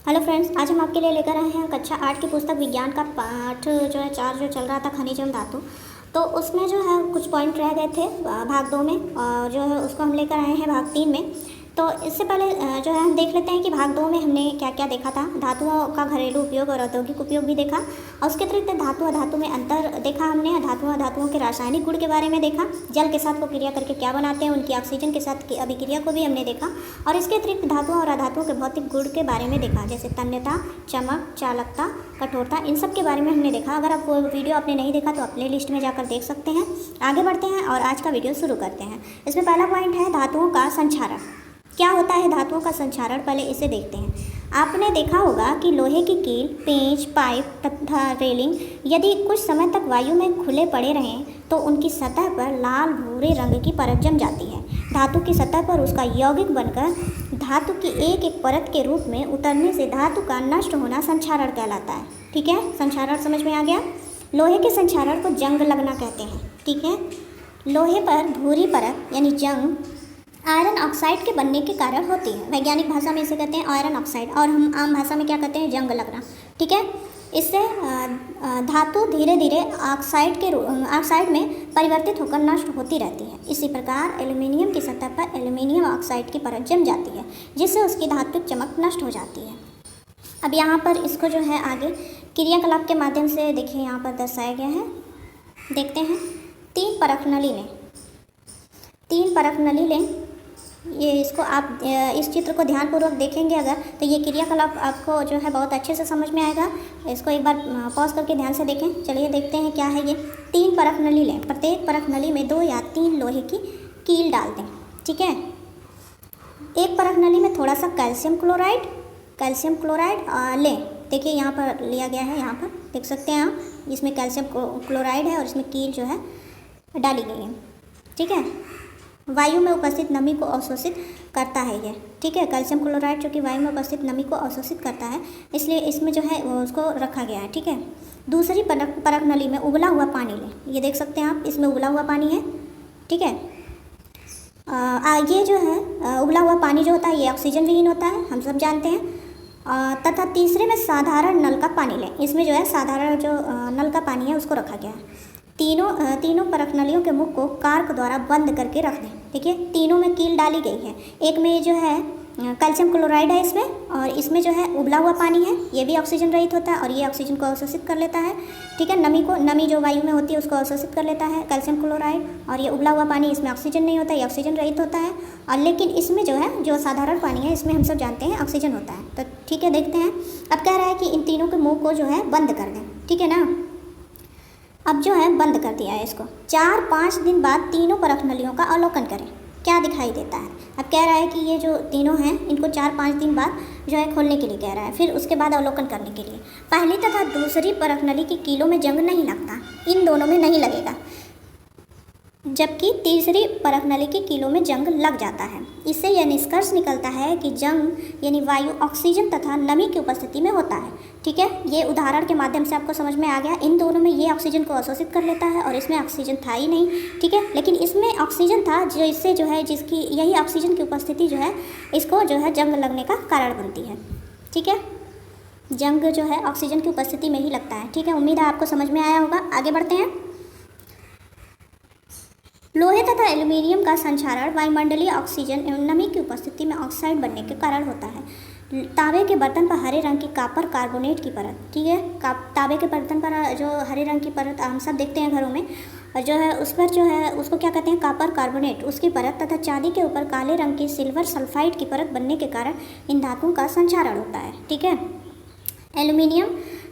Hello friends, आज हम आपके लिए लेकर आए हैं कक्षा 8 की पुस्तक विज्ञान का पाठ जो है 4 जो चल रहा था खनिज एवं धातु। तो उसमें जो है कुछ पॉइंट रह गए थे भाग 2 में, और जो है उसको हम लेकर आए हैं भाग 3 में। तो इससे पहले जो है हम देख लेते हैं कि भाग 2 में हमने क्या क्या देखा था। धातुओं का घरेलू उपयोग और औद्योगिक उपयोग भी देखा, और उसके अतिरिक्त धातु अधातु में अंतर देखा हमने। धातु अधातुओं के रासायनिक गुण के बारे में देखा, जल के साथ वो क्रिया करके क्या बनाते हैं, उनकी ऑक्सीजन के साथ की अभिक्रिया को भी हमने देखा। और इसके अतिरिक्त धातुओं और अधातुओं के भौतिक गुण के बारे में देखा, जैसे तन्यता, चमक, चालकता, कठोरता, इन सब के बारे में हमने देखा। अगर आप वो वीडियो आपने नहीं देखा तो आप प्ले लिस्ट में जाकर देख सकते हैं। आगे बढ़ते हैं और आज का वीडियो शुरू करते हैं। इसमें पहला पॉइंट है धातुओं का संक्षारण। क्या होता है धातुओं का संक्षारण, पहले इसे देखते हैं। आपने देखा होगा कि लोहे की कील, पेंच, पाइप तथा रेलिंग यदि कुछ समय तक वायु में खुले पड़े रहें तो उनकी सतह पर लाल भूरे रंग की परत जम जाती है। धातु की सतह पर उसका यौगिक बनकर धातु की एक एक परत के रूप में उतरने से धातु का नष्ट होना संक्षारण कहलाता है। ठीक है, संक्षारण समझ में आ गया। लोहे के संक्षारण को जंग लगना कहते हैं। ठीक है, लोहे पर भूरी परत यानी जंग आयरन ऑक्साइड के बनने के कारण होती है। वैज्ञानिक भाषा में इसे कहते हैं आयरन ऑक्साइड, और हम आम भाषा में क्या कहते हैं, जंग लगना। ठीक है, इससे धातु धीरे धीरे ऑक्साइड में परिवर्तित होकर नष्ट होती रहती है। इसी प्रकार एल्यूमिनियम की सतह पर एल्यूमिनियम ऑक्साइड की परत जम जाती है, जिससे उसकी धात्विक चमक नष्ट हो जाती है। अब यहाँ पर इसको जो है आगे क्रियाकलाप के माध्यम से देखिए यहाँ पर दर्शाया गया है। देखते हैं, तीन परख नली लें। ये इसको आप इस चित्र को ध्यानपूर्वक देखेंगे अगर, तो ये क्रियाकलाप आपको जो है बहुत अच्छे से समझ में आएगा। इसको एक बार पॉज करके ध्यान से देखें। चलिए देखते हैं क्या है ये। तीन परख नली लें, प्रत्येक परख नली में 2 या 3 लोहे की कील डाल दें। ठीक है, एक परख नली में थोड़ा सा कैल्शियम क्लोराइड लें। देखिए यहाँ पर लिया गया है, यहाँ पर देख सकते हैं आप, इसमें कैल्शियम क्लोराइड है और इसमें कील जो है डाली गई है। ठीक है, वायु में उपस्थित नमी को अवशोषित करता है ये। ठीक है, कैल्शियम क्लोराइड जो कि वायु में उपस्थित नमी को अवशोषित करता है, इसलिए इसमें जो है उसको रखा गया है। ठीक है, दूसरी परख नली में उबला हुआ पानी लें। ये देख सकते हैं आप, इसमें उबला हुआ पानी है। ठीक है, ये जो है उबला हुआ पानी जो होता है ये ऑक्सीजन विहीन होता है, हम सब जानते हैं। तथा तीसरे में साधारण नल का पानी लें। इसमें जो है साधारण जो नल का पानी है उसको रखा गया है। तीनों परख नलियों के मुख को कार्क द्वारा बंद करके रख दें। देखिए, तीनों में कील डाली गई है। एक में जो है कैल्शियम क्लोराइड है इसमें, और इसमें जो है उबला हुआ पानी है, ये भी ऑक्सीजन रहित होता है और ये ऑक्सीजन को अवशोषित कर लेता है। ठीक है, नमी जो वायु में होती है उसको अवशोषित कर लेता है कैल्शियम क्लोराइड, और ये उबला हुआ पानी, इसमें ऑक्सीजन नहीं होता, ये ऑक्सीजन रहित होता है। और लेकिन इसमें जो है जो साधारण पानी है इसमें हम सब जानते हैं ऑक्सीजन होता है। तो ठीक है, देखते हैं। अब कह रहा है कि इन तीनों के मुँह को जो है बंद कर दें। ठीक है ना, अब जो है बंद कर दिया है इसको। 4-5 दिन बाद तीनों परख नलियों का अवलोकन करें, क्या दिखाई देता है। अब कह रहा है कि ये जो तीनों हैं इनको 4-5 दिन बाद जो है खोलने के लिए कह रहा है, फिर उसके बाद अवलोकन करने के लिए। पहली तथा दूसरी परख नली की कीलों में जंग नहीं लगता, इन दोनों में नहीं लगेगा, जबकि तीसरी परख नली की कीलों में जंग लग जाता है। इससे यह निष्कर्ष निकलता है कि जंग यानी वायु ऑक्सीजन तथा नमी की उपस्थिति में होता है। ठीक है, ये उदाहरण के माध्यम से आपको समझ में आ गया। इन दोनों में ये ऑक्सीजन को अवशोषित कर लेता है और इसमें ऑक्सीजन था ही नहीं। ठीक है, लेकिन इसमें ऑक्सीजन था, जो इससे जो है जिसकी यही ऑक्सीजन की उपस्थिति जो है इसको जो है जंग लगने का कारण बनती है। ठीक है, जंग जो है ऑक्सीजन की उपस्थिति में ही लगता है। ठीक है, उम्मीद है आपको समझ में आया होगा। आगे बढ़ते हैं। लोहे तथा एल्यूमिनियम का संक्षारण वायुमंडलीय ऑक्सीजन एवं नमी की उपस्थिति में ऑक्साइड बनने के कारण होता है। तांबे के बर्तन पर हरे रंग की कॉपर कार्बोनेट की परत। ठीक है, तांबे के बर्तन पर जो हरे रंग की परत हम सब देखते हैं घरों में, और जो है उस पर जो है उसको क्या कहते हैं, कॉपर कार्बोनेट, उसकी परत, तथा चांदी के ऊपर काले रंग की सिल्वर सल्फाइड की परत बनने के कारण इन धातुओं का संक्षारण होता है। ठीक है, एल्यूमिनियम,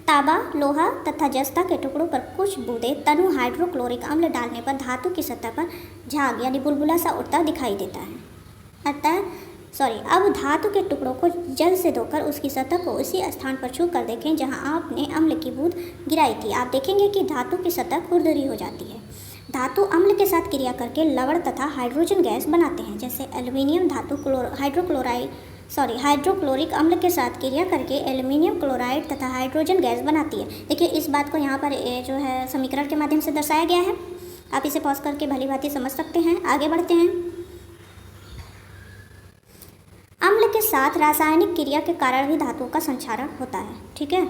तांबा, लोहा तथा जस्ता के टुकड़ों पर कुछ बूंदें तनु हाइड्रोक्लोरिक अम्ल डालने पर धातु की सतह पर झाग यानी बुलबुला सा उठता दिखाई देता है। अब धातु के टुकड़ों को जल से धोकर उसकी सतह को उसी स्थान पर छू कर देखें जहां आपने अम्ल की बूंद गिराई थी। आप देखेंगे कि धातु की सतह खुरदरी हो जाती है। धातु अम्ल के साथ क्रिया करके लवण तथा हाइड्रोजन गैस बनाते हैं। जैसे एल्यूमिनियम धातु हाइड्रोक्लोरिक अम्ल के साथ क्रिया करके एल्यूमिनियम क्लोराइड तथा हाइड्रोजन गैस बनाती है। देखिए, इस बात को यहाँ पर जो है समीकरण के माध्यम से दर्शाया गया है। आप इसे पॉज करके भली भांति समझ सकते हैं। आगे बढ़ते हैं। अम्ल के साथ रासायनिक क्रिया के कारण भी धातुओं का संक्षारण होता है। ठीक है,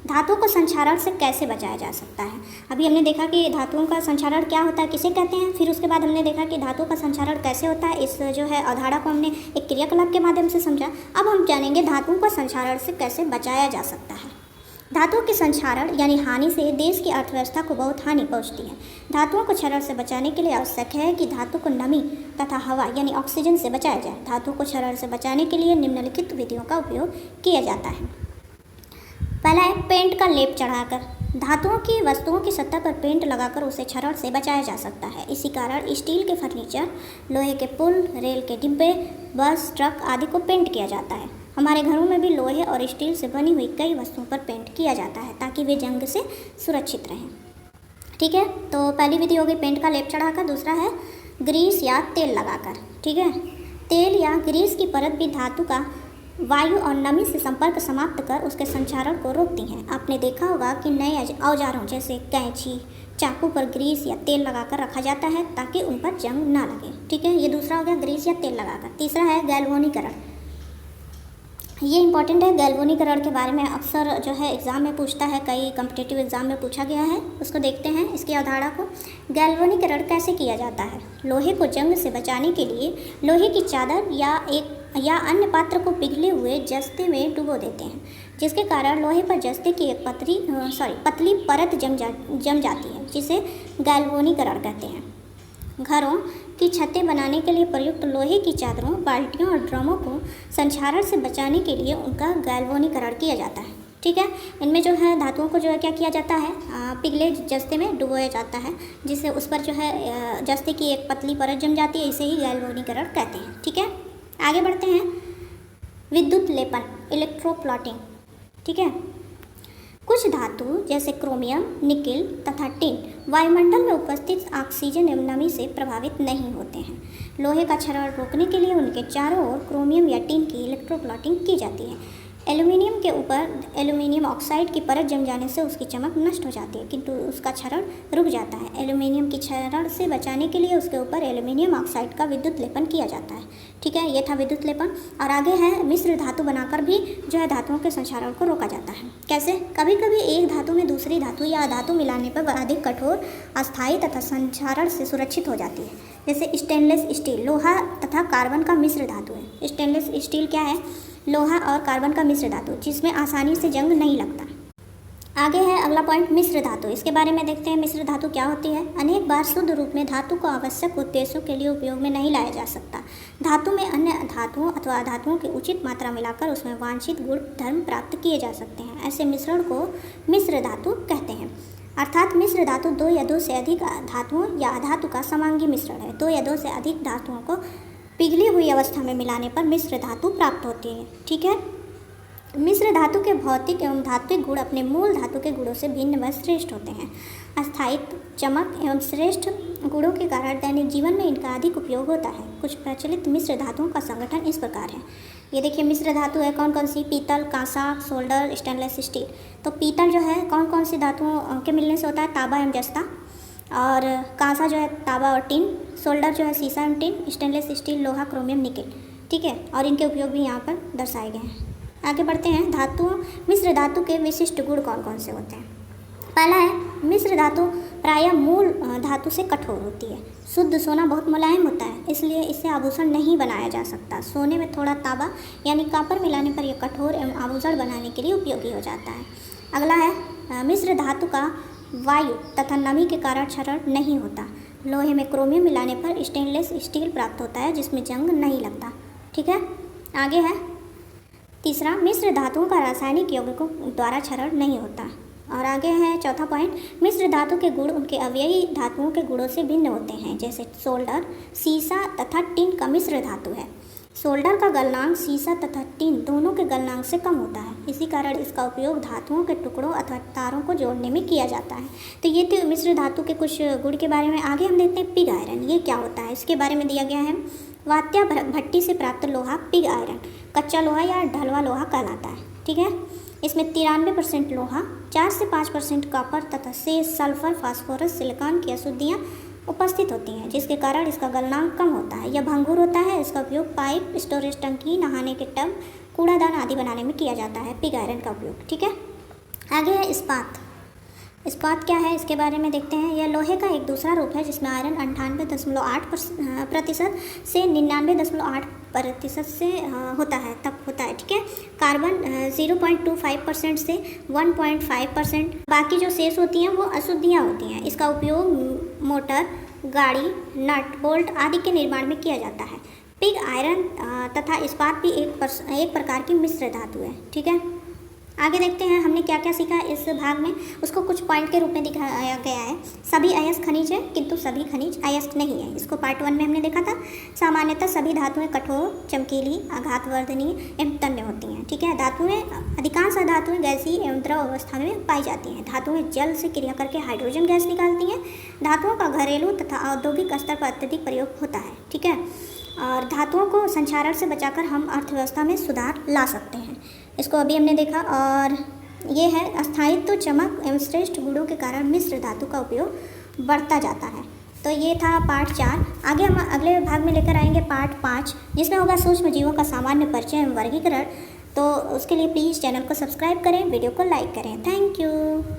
धातुओं को संक्षारण से कैसे बचाया जा सकता है। अभी हमने देखा कि धातुओं का संक्षारण क्या होता है, किसे कहते हैं, फिर उसके बाद हमने देखा कि धातुओं का संक्षारण कैसे होता है। इस जो है अवधारणा को हमने एक क्रियाकलाप के माध्यम से समझा। अब हम जानेंगे धातुओं का संक्षारण से कैसे बचाया जा सकता है। धातुओं के संक्षारण यानी हानि से देश की अर्थव्यवस्था को बहुत हानि पहुंचती है। धातुओं को क्षरण से बचाने के लिए आवश्यक है कि धातु को नमी तथा हवा यानी ऑक्सीजन से बचाया जाए। धातुओं को क्षरण से बचाने के लिए निम्नलिखित विधियों का उपयोग किया जाता है। पहला है पेंट का लेप चढ़ाकर। धातुओं की वस्तुओं की सतह पर पेंट लगाकर उसे क्षरण से बचाया जा सकता है। इसी कारण स्टील के फर्नीचर, लोहे के पुल, रेल के डिब्बे, बस, ट्रक आदि को पेंट किया जाता है। हमारे घरों में भी लोहे और स्टील से बनी हुई कई वस्तुओं पर पेंट किया जाता है ताकि वे जंग से सुरक्षित रहें। ठीक है, तो पहली विधि हो गई पेंट का लेप चढ़ाकर। दूसरा है ग्रीस या तेल लगाकर। ठीक है, तेल या ग्रीस की परत भी धातु का वायु और नमी से संपर्क समाप्त कर उसके संचारण को रोकती हैं। आपने देखा होगा कि नए औजारों जैसे कैंची, चाकू पर ग्रीस या तेल लगाकर रखा जाता है ताकि उन पर जंग ना लगे। ठीक है, ये दूसरा हो गया ग्रीस या तेल लगाकर। तीसरा है गैल्वेनीकरण। ये इंपॉर्टेंट है। गैल्वेनीकरण के बारे में अक्सर जो है एग्ज़ाम में पूछता है, कई कॉम्पिटिटिव एग्ज़ाम में पूछा गया है। उसको देखते हैं, इसकी अवधारणा को। गैल्वेनीकरण कैसे किया जाता है। लोहे को जंग से बचाने के लिए लोहे की चादर या अन्य पात्र को पिघले हुए जस्ते में डुबो देते हैं, जिसके कारण लोहे पर जस्ते की एक पतली परत जम जाती है, जिसे गैल्वेनीकरण कहते हैं। घरों की छतें बनाने के लिए प्रयुक्त लोहे की चादरों, बाल्टियों और ड्रमों को संक्षारण से बचाने के लिए उनका गैल्वेनीकरण किया जाता है। ठीक है, इनमें जो है धातुओं को जो है क्या किया जाता है, पिघले जस्ते में डुबोया जाता है, जिससे उस पर जो है जस्ते की एक पतली परत जम जाती है। इसे ही गैल्वेनीकरण कहते हैं। ठीक है, आगे बढ़ते हैं। विद्युत लेपन, इलेक्ट्रोप्लॉटिंग। ठीक है, कुछ धातु जैसे क्रोमियम, निकेल तथा टिन वायुमंडल में उपस्थित ऑक्सीजन एवं नमी से प्रभावित नहीं होते हैं। लोहे का क्षरण रोकने के लिए उनके चारों ओर क्रोमियम या टिन की इलेक्ट्रोप्लॉटिंग की जाती है। एल्यूमिनियम के ऊपर एल्यूमिनियम ऑक्साइड की परत जम जाने से उसकी चमक नष्ट हो जाती है, किंतु उसका क्षरण रुक जाता है। एल्यूमिनियम की क्षरण से बचाने के लिए उसके ऊपर एल्यूमिनियम ऑक्साइड का विद्युत लेपन किया जाता है। ठीक है, ये था विद्युत लेपन। और आगे है मिश्र धातु बनाकर भी जो है धातुओं के संक्षारण को रोका जाता है। कैसे? कभी कभी एक धातु में दूसरी धातु या धातु मिलाने पर वह अधिक कठोर, अस्थायी तथा संक्षारण से सुरक्षित हो जाती है। जैसे स्टेनलेस स्टील लोहा तथा कार्बन का मिश्र धातु है। स्टेनलेस स्टील क्या है? लोहा और कार्बन का मिश्र धातु, जिसमें आसानी से जंग नहीं लगता। आगे है अगला पॉइंट मिश्र धातु। इसके बारे में देखते हैं मिश्र धातु क्या होती है। अनेक बार शुद्ध रूप में धातु को आवश्यक उद्देश्यों के लिए उपयोग में नहीं लाया जा सकता। धातु में अन्य धातुओं अथवा धातुओं की उचित मात्रा मिलाकर उसमें वांछित गुण धर्म प्राप्त किए जा सकते हैं। ऐसे मिश्रण को मिश्र धातु कहते हैं। अर्थात मिश्र धातु दो या दो से अधिक धातुओं या अधातु का समांगी मिश्रण है। दो या दो से अधिक धातुओं को पिघली हुई अवस्था में मिलाने पर मिश्र धातु प्राप्त होती है। ठीक है, मिश्र धातु के भौतिक एवं धात्विक गुण अपने मूल धातु के गुणों से भिन्न व श्रेष्ठ होते हैं। अस्थायित्व, चमक एवं श्रेष्ठ गुणों के कारण दैनिक जीवन में इनका अधिक उपयोग होता है। कुछ प्रचलित मिश्र धातुओं का संगठन इस प्रकार है। ये देखिए मिश्र धातु है कौन कौन सी? पीतल, कांसा, सोल्डर, स्टेनलेस स्टील। तो पीतल जो है कौन कौन सी धातुओं के मिलने से होता है? तांबा एवं जस्ता। और कांसा जो है तांबा और टिन। सोल्डर जो है सीसा एवं टिन। स्टेनलेस स्टील लोहा, क्रोमियम, निकेल। ठीक है, और इनके उपयोग भी यहाँ पर दर्शाए गए हैं। आगे बढ़ते हैं। धातुओं मिश्र धातु के विशिष्ट गुण कौन कौन से होते हैं? पहला है मिश्र धातु प्रायः मूल धातु से कठोर होती है। शुद्ध सोना बहुत मुलायम होता है, इसलिए इसे आभूषण नहीं बनाया जा सकता। सोने में थोड़ा तांबा यानी कॉपर मिलाने पर यह कठोर एवं आभूषण बनाने के लिए उपयोगी हो जाता है। अगला है मिश्र धातु का वायु तथा नमी के कारण क्षरण नहीं होता। लोहे में क्रोमियम मिलाने पर स्टेनलेस स्टील प्राप्त होता है, जिसमें जंग नहीं लगता। ठीक है, आगे है तीसरा, मिश्र धातुओं का रासायनिक यौगिकों द्वारा क्षरण नहीं होता। और आगे है चौथा पॉइंट, मिश्र धातु के गुण उनके अवयवी धातुओं के गुणों से भिन्न होते हैं। जैसे सोल्डर, सीसा तथा टिन का मिश्र धातु है। सोल्डर का गलनांक सीसा तथा टिन दोनों के गलनांक से कम होता है। इसी कारण इसका उपयोग धातुओं के टुकड़ों अथवा तारों को जोड़ने में किया जाता है। तो ये थे मिश्र धातु के कुछ गुण के बारे में। आगे हम देखते हैं पिग आयरन। ये क्या होता है? इसके बारे में दिया गया है। वात्या भट्टी से प्राप्त लोहा पिग आयरन कच्चा लोहा या ढलवा लोहा कहलाता है। ठीक है, इसमें 93% लोहा, 4 से 5% कॉपर तथा शेष सल्फर, फास्फोरस, सिलिकॉन की अशुद्धियाँ उपस्थित होती हैं, जिसके कारण इसका गलनांक कम होता है। यह भंगुर होता है। इसका उपयोग पाइप, स्टोरेज टंकी, नहाने के टब, कूड़ादान आदि बनाने में किया जाता है। पिग आयरन का उपयोग। ठीक है, आगे है इस्पात। इस्पात क्या है, इसके बारे में देखते हैं। यह लोहे का एक दूसरा रूप है जिसमें आयरन 98.8% से 99.8% से होता है, तक होता है। ठीक है, कार्बन 0.25% से 1.5%। बाकी जो शेष होती हैं वो अशुद्धियाँ होती हैं। इसका उपयोग मोटर, गाड़ी, नट बोल्ट आदि के निर्माण में किया जाता है। पिग आयरन तथा इस्पात भी एक प्रकार की मिश्र धातु है। ठीक है, आगे देखते हैं हमने क्या क्या सीखा इस भाग में। उसको कुछ पॉइंट के रूप में दिखाया गया है। सभी अयस्क खनिज है, किंतु सभी खनिज अयस्क नहीं है। इसको पार्ट 1 में हमने देखा था। सामान्यतः सभी धातुएं कठोर, चमकीली, आघातवर्धनीय एवं तन्य होती हैं। ठीक है, धातुएं अधिकांश धातुएं गैसीय एवं द्रव अवस्था में पाई जाती हैं। धातुएं जल से क्रिया करके हाइड्रोजन गैस निकालती हैं। धातुओं का घरेलू तथा औद्योगिक स्तर पर अत्यधिक प्रयोग होता है। ठीक है, और धातुओं को संक्षारण से बचाकर हम अर्थव्यवस्था में सुधार ला सकते हैं। इसको अभी हमने देखा। और ये है अस्थायित्व, चमक एवं श्रेष्ठ गुणों के कारण मिश्र धातु का उपयोग बढ़ता जाता है। तो ये था पार्ट 4। आगे हम अगले भाग में लेकर आएंगे पार्ट 5, जिसमें होगा सूक्ष्म जीवों का सामान्य परिचय एवं वर्गीकरण। तो उसके लिए प्लीज़ चैनल को सब्सक्राइब करें, वीडियो को लाइक करें। Thank you.